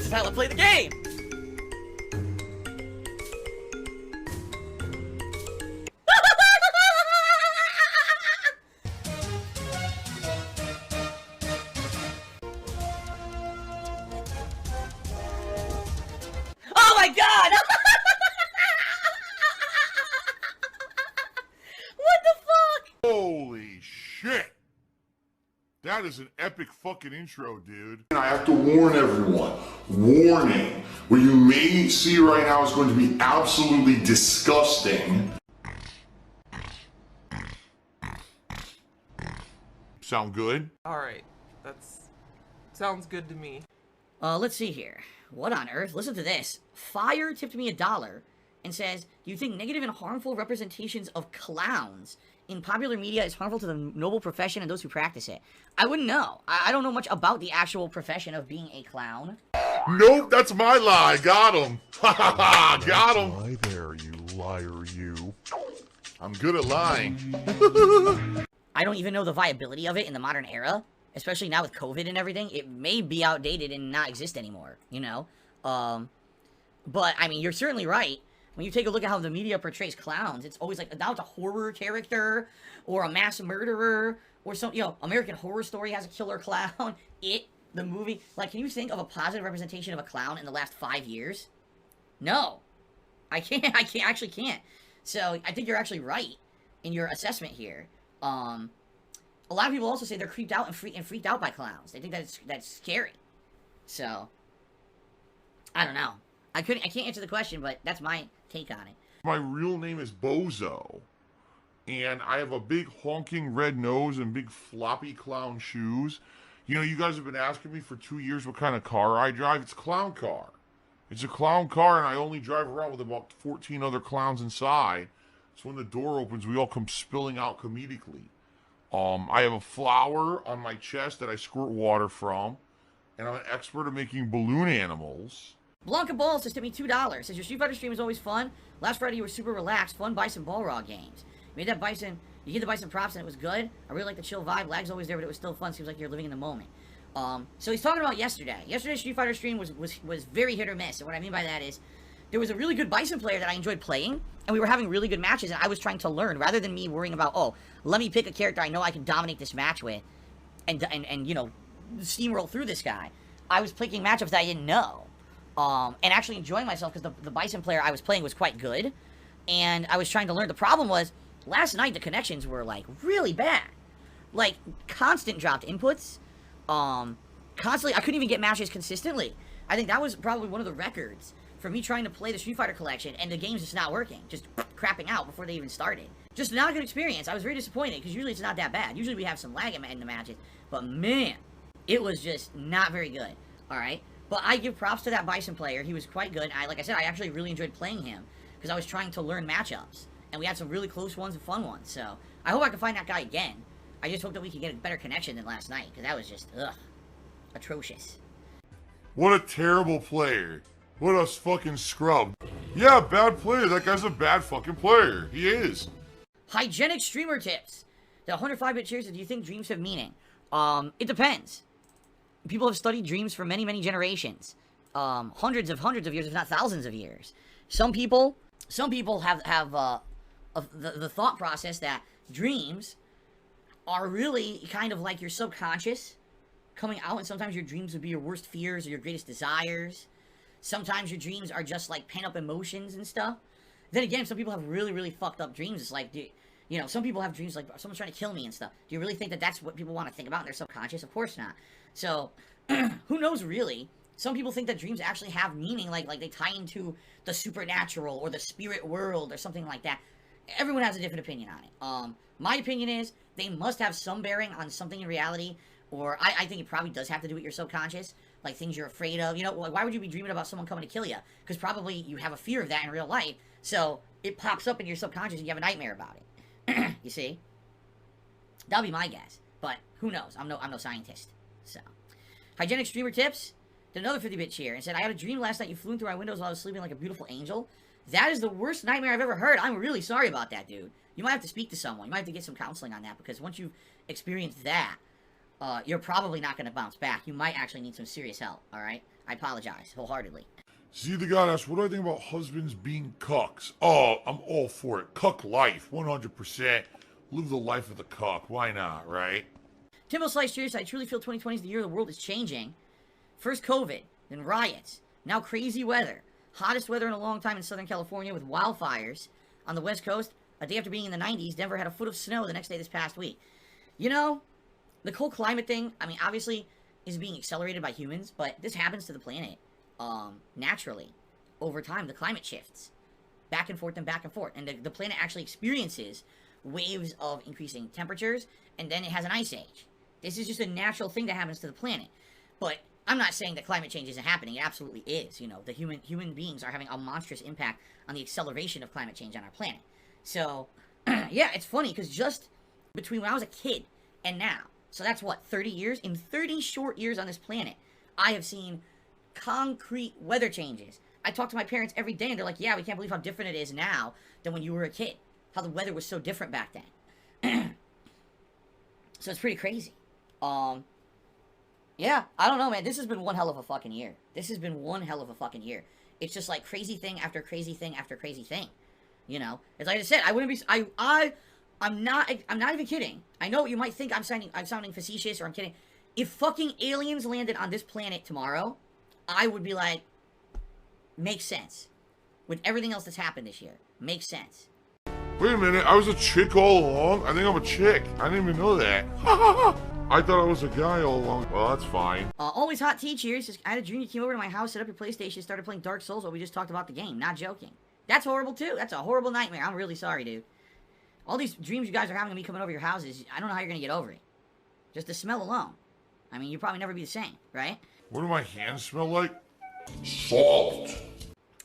This is how I play the game! Oh my god! What the fuck? Holy shit! That is an epic fucking intro, dude. And I have to warn everyone. Warning. What you may see right now is going to be absolutely disgusting. Sound good? Alright, sounds good to me. Let's see here. What on earth? Listen to this. Fire tipped me $1 and says, do you think negative and harmful representations of clowns in popular media is harmful to the noble profession and those who practice it? I wouldn't know. I don't know much about the actual profession of being a clown. Nope, that's my lie. Got him. Ha ha ha, got him. Lie there, you liar, you. I'm good at lying. I don't even know the viability of it in the modern era. Especially now with COVID and everything, it may be outdated and not exist anymore, you know? But, I mean, you're certainly right. When you take a look at how the media portrays clowns, it's always like, now it's a horror character, or a mass murderer, or some, you know, American Horror Story has a killer clown. It, the movie, like, can you think of a positive representation of a clown in the last 5 years? No. I actually can't. So, I think you're actually right in your assessment here. A lot of people also say they're creeped out and freaked out by clowns. They think that's scary. So, I don't know. I can't answer the question, but that's my take on it. My real name is Bozo. And I have a big honking red nose and big floppy clown shoes. You know, you guys have been asking me for 2 years what kind of car I drive. It's a clown car. It's a clown car, and I only drive around with about 14 other clowns inside. So when the door opens, we all come spilling out comedically. I have a flower on my chest that I squirt water from, and I'm an expert at making balloon animals. Blanca Balls just tipped me $2. Says your Street Fighter stream is always fun. Last Friday you were super relaxed. Fun Bison Balrog games. You made that Bison. You gave the Bison props and it was good. I really like the chill vibe. Lag's always there, but it was still fun. Seems like you're living in the moment. So he's talking about yesterday. Yesterday's Street Fighter stream was very hit or miss. And what I mean by that is, there was a really good Bison player that I enjoyed playing, and we were having really good matches, and I was trying to learn, rather than me worrying about, oh, let me pick a character I know I can dominate this match with, and you know, steamroll through this guy. I was picking matchups that I didn't know, and actually enjoying myself, because the Bison player I was playing was quite good, and I was trying to learn. The problem was, last night the connections were, like, really bad. Like, constant dropped inputs, constantly, I couldn't even get matches consistently. I think that was probably one of the records for me trying to play the Street Fighter collection, and the game's just not working. Just crapping out before they even started. Just not a good experience. I was very disappointed, because usually it's not that bad. Usually we have some lag in the matches. But man, it was just not very good. Alright? But I give props to that Bison player. He was quite good. Like I said, I actually really enjoyed playing him, because I was trying to learn matchups. And we had some really close ones and fun ones. So, I hope I can find that guy again. I just hope that we can get a better connection than last night, because that was just, ugh, atrocious. What a terrible player. What a fucking scrub. Yeah, bad player. That guy's a bad fucking player. He is. Hygienic streamer tips. The 105-bit cheers, do you think dreams have meaning? It depends. People have studied dreams for many, many generations. Hundreds of years, if not thousands of years. Some people have the thought process that dreams are really kind of like your subconscious coming out, and sometimes your dreams would be your worst fears or your greatest desires. Sometimes your dreams are just like pent-up emotions and stuff. Then again, some people have really, really fucked up dreams. It's like, you know, some people have dreams like someone's trying to kill me and stuff. Do you really think that that's what people want to think about in their subconscious? Of course not. So, who knows really? Some people think that dreams actually have meaning, like they tie into the supernatural or the spirit world or something like that. Everyone has a different opinion on it. My opinion is they must have some bearing on something in reality, or I think it probably does have to do with your subconscious. Like things you're afraid of, you know, like why would you be dreaming about someone coming to kill you? Because probably you have a fear of that in real life, so it pops up in your subconscious and you have a nightmare about it. You see? That'll be my guess, but who knows? I'm no scientist. So, hygienic streamer tips. Did another 50-bit cheer and said, I had a dream last night you flew in through my windows while I was sleeping like a beautiful angel. That is the worst nightmare I've ever heard. I'm really sorry about that, dude. You might have to speak to someone. You might have to get some counseling on that, because once you've experienced that, you're probably not going to bounce back. You might actually need some serious help, alright? I apologize wholeheartedly. See, the guy asked, what do I think about husbands being cucks? Oh, I'm all for it. Cuck life, 100%. Live the life of the cuck. Why not, right? Timbo Slice Cheers, I truly feel 2020 is the year the world is changing. First COVID, then riots, now crazy weather. Hottest weather in a long time in Southern California with wildfires. On the West Coast, a day after being in the 90s, Denver had a foot of snow the next day this past week. You know, the whole climate thing, I mean, obviously, is being accelerated by humans, but this happens to the planet naturally. Over time, the climate shifts back and forth and back and forth, and the planet actually experiences waves of increasing temperatures, and then it has an ice age. This is just a natural thing that happens to the planet. But I'm not saying that climate change isn't happening. It absolutely is. You know, the human beings are having a monstrous impact on the acceleration of climate change on our planet. So, yeah, it's funny, because just between when I was a kid and now, so that's what, 30 years? In 30 short years on this planet, I have seen concrete weather changes. I talk to my parents every day, and they're like, yeah, we can't believe how different it is now than when you were a kid. How the weather was so different back then. So it's pretty crazy. Yeah, I don't know, man. This has been one hell of a fucking year. This has been one hell of a fucking year. It's just like crazy thing after crazy thing after crazy thing. You know? It's like I said, I wouldn't be... I'm not even kidding. I know you might think I'm sounding facetious or I'm kidding. If fucking aliens landed on this planet tomorrow, I would be like, makes sense. With everything else that's happened this year. Makes sense. Wait a minute, I was a chick all along? I think I'm a chick. I didn't even know that. I thought I was a guy all along. Well, that's fine. Always hot tea cheers. Just, I had a dream you came over to my house, set up your PlayStation, started playing Dark Souls while we just talked about the game. Not joking. That's horrible, too. That's a horrible nightmare. I'm really sorry, dude. All these dreams you guys are having of me coming over your houses, I don't know how you're going to get over it. Just the smell alone. I mean, you'll probably never be the same, right? What do my hands smell like? Salt.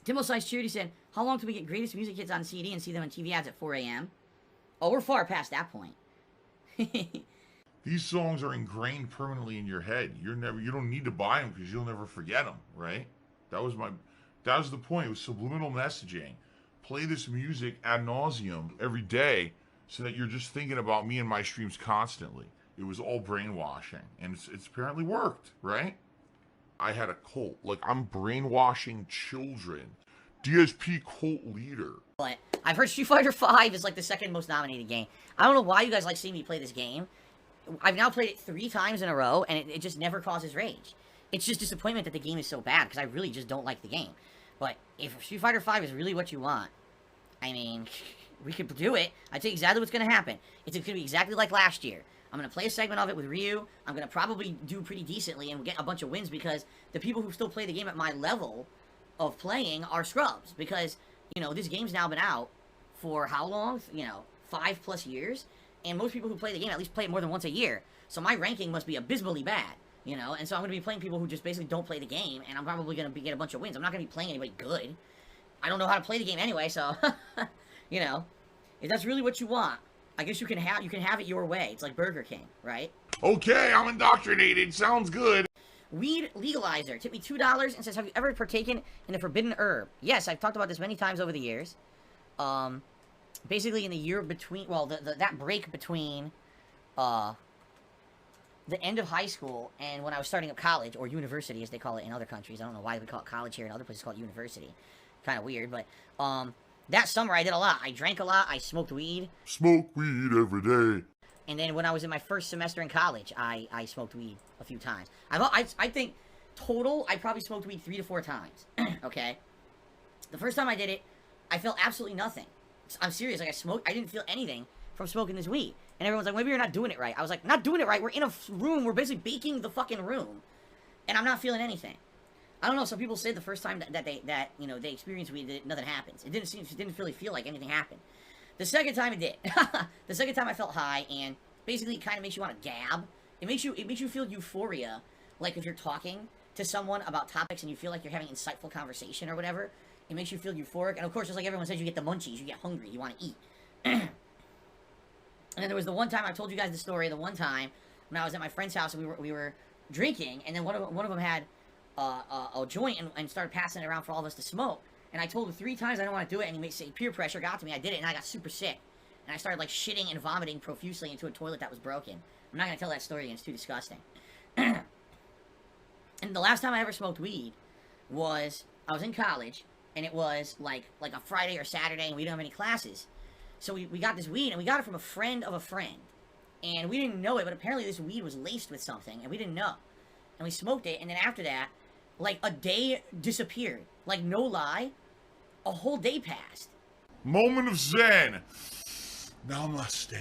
Timbo Slice Charity said, how long till we get greatest music hits on CD and see them on TV ads at 4 a.m.? Oh, we're far past that point. These songs are ingrained permanently in your head. You don't need to buy them because you'll never forget them, right? That was the point. It was subliminal messaging. Play this music ad nauseum every day so that you're just thinking about me and my streams constantly. It was all brainwashing, and it's apparently worked, right? I had a cult. Like, I'm brainwashing children. DsP cult leader. But I've heard Street Fighter V is like the second most nominated game. I don't know why you guys like seeing me play this game. I've now played it 3 times in a row, and it just never causes rage. It's just disappointment that the game is so bad, because I really just don't like the game. But if Street Fighter V is really what you want, I mean, we could do it. I tell you exactly what's going to happen. It's going to be exactly like last year. I'm going to play a segment of it with Ryu. I'm going to probably do pretty decently and get a bunch of wins because the people who still play the game at my level of playing are scrubs. Because, you know, this game's now been out for how long? You know, 5+ years. And most people who play the game at least play it more than once a year. So my ranking must be abysmally bad, you know? And so I'm going to be playing people who just basically don't play the game, and I'm probably going to get a bunch of wins. I'm not going to be playing anybody good. I don't know how to play the game anyway, so, you know, if that's really what you want, I guess you can have it your way. It's like Burger King, right? Okay, I'm indoctrinated. Sounds good. Weed Legalizer tipped me $2 and says, have you ever partaken in the forbidden herb? Yes, I've talked about this many times over the years. Basically in the year between, well, that break between, the end of high school and when I was starting up college, or university as they call it in other countries. I don't know why we call it college here, in other places call it university. Kind of weird, but, that summer I did a lot. I drank a lot, I smoked weed. Smoke weed every day. And then when I was in my first semester in college, I smoked weed a few times. I think, total, I probably smoked weed 3 to 4 times, okay? The first time I did it, I felt absolutely nothing. I'm serious, like I didn't feel anything from smoking this weed. And everyone's like, maybe you're not doing it right. I was like, not doing it right, we're in a room, we're basically baking the fucking room. And I'm not feeling anything. I don't know, some people say the first time that they experienced weed, that nothing happens. It didn't really feel like anything happened. The second time it did. The second time I felt high, and basically it kind of makes you want to gab. It makes you feel euphoria, like if you're talking to someone about topics and you feel like you're having insightful conversation or whatever. It makes you feel euphoric, and of course, just like everyone says, you get the munchies, you get hungry, you want to eat. And then there was the one time, I told you guys the story, the one time when I was at my friend's house and we were drinking, and then one of them had a joint and started passing it around for all of us to smoke. And I told him 3 times I don't want to do it, and he said peer pressure got to me. I did it, and I got super sick. And I started, like, shitting and vomiting profusely into a toilet that was broken. I'm not going to tell that story again. It's too disgusting. And the last time I ever smoked weed was, I was in college, and it was like a Friday or Saturday, and we didn't have any classes. So we got this weed, and we got it from a friend of a friend. And we didn't know it, but apparently this weed was laced with something, and we didn't know. And we smoked it, and then after that, like, a day disappeared. Like, no lie, a whole day passed. Moment of zen. Namaste.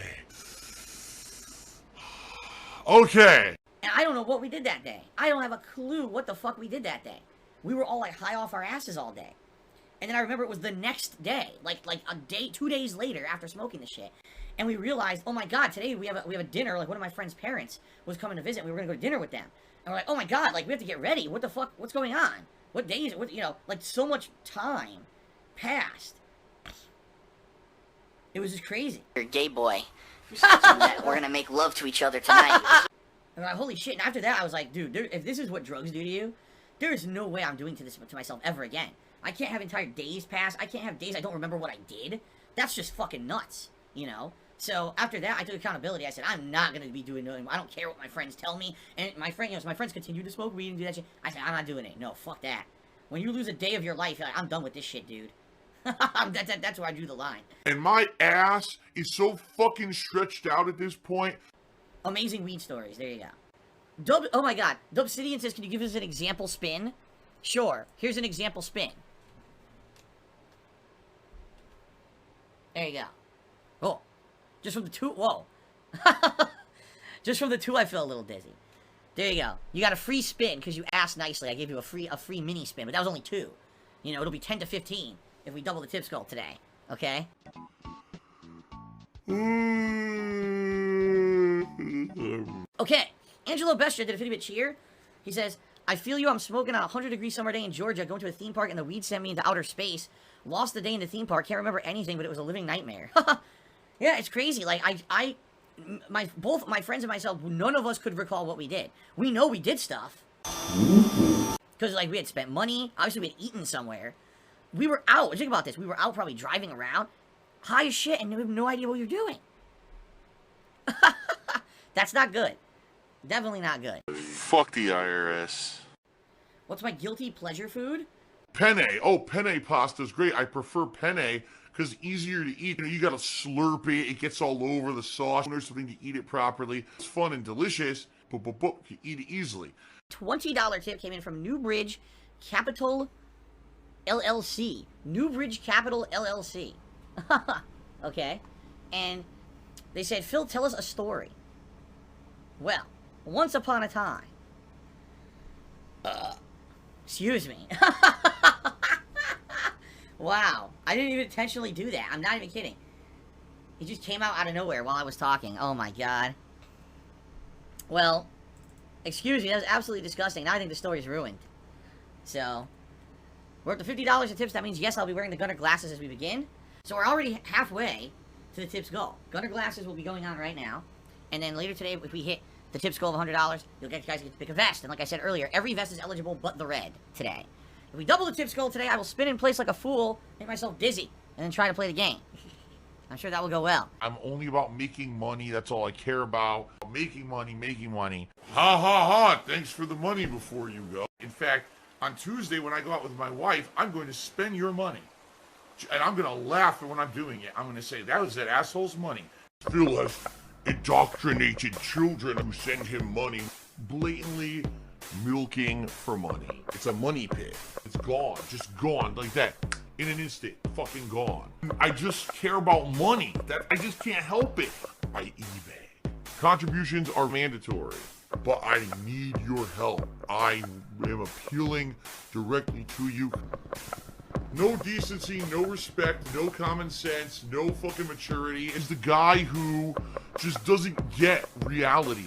Okay. And I don't know what we did that day. I don't have a clue what the fuck we did that day. We were all, like, high off our asses all day. And then I remember it was the next day, like a day, 2 days later after smoking the shit. And we realized, oh my god, today we have a dinner, like one of my friend's parents was coming to visit, and we were gonna go to dinner with them. And we're like, oh my god, like we have to get ready. What the fuck, what's going on? What day is it? What, you know, like so much time passed. It was just crazy. You're a gay boy. We're gonna make love to each other tonight. And I'm like, holy shit, and after that I was like, dude, if this is what drugs do to you, there's no way I'm doing this to myself ever again. I can't have entire days pass. I can't have days I don't remember what I did. That's just fucking nuts, you know? So after that, I took accountability. I said, I'm not going to be doing nothing. I don't care what my friends tell me. And my friend, you know, so my friends continue to smoke weed and do that shit. I said, I'm not doing it. No, fuck that. When you lose a day of your life, you're like, I'm done with this shit, dude. That's where I drew the line. And my ass is so fucking stretched out at this point. Amazing weed stories. There you go. Oh my god. Dubsidian says, can you give us an example spin? Sure. Here's an example spin. There you go. Oh. Just from the two, whoa. Just from the two, I feel a little dizzy. There you go. You got a free spin, because you asked nicely. I gave you a free mini spin, but that was only 2. You know, it'll be 10 to 15 if we double the tip skull today. Okay? Okay. Angelo Bestia did a 50-bit cheer. He says, I feel you, I'm smoking on a 100-degree summer day in Georgia, going to a theme park, and the weed sent me into outer space. Lost the day in the theme park, can't remember anything, but it was a living nightmare. Yeah, it's crazy. Like, both my friends and myself, none of us could recall what we did. We know we did stuff. Because, like, we had spent money. Obviously, we had eaten somewhere. We were out. Think about this. We were out probably driving around. High as shit, and we have no idea what you're doing. That's not good. Definitely not good. Fuck the IRS. What's my guilty pleasure food? Penne. Oh, penne pasta is great. I prefer penne because it's easier to eat. You know, you gotta slurp it. It gets all over the sauce. There's something to eat it properly. It's fun and delicious. You eat it easily. $20 tip came in from Newbridge Capital LLC. Newbridge Capital LLC. Okay. And they said, Phil, tell us a story. Well, once upon a time. Excuse me. Wow. I didn't even intentionally do that. I'm not even kidding. He just came out of nowhere while I was talking. Oh my god. Well, excuse me, that was absolutely disgusting. Now I think the story's ruined. So, we're up to $50 in tips. That means, yes, I'll be wearing the Gunner glasses as we begin. So we're already halfway to the tips goal. Gunner glasses will be going on right now. And then later today, if we hit the tips goal of $100, you guys get to pick a vest. And like I said earlier, every vest is eligible but the red today. If we double the tips goal today, I will spin in place like a fool, make myself dizzy, and then try to play the game. I'm sure that will go well. I'm only about making money. That's all I care about. Making money, making money. Ha ha ha. Thanks for the money before you go. In fact, on Tuesday when I go out with my wife, I'm going to spend your money. And I'm going to laugh when I'm doing it. I'm going to say, that was that asshole's money. Phil has indoctrinated children who send him money. Blatantly milking for money. It's a money pit. It's gone. Just gone like that. In an instant. Fucking gone. I just care about money. I just can't help it. I eBay. Contributions are mandatory. But I need your help. I am appealing directly to you. No decency, no respect, no common sense, no fucking maturity. Is the guy who just doesn't get reality.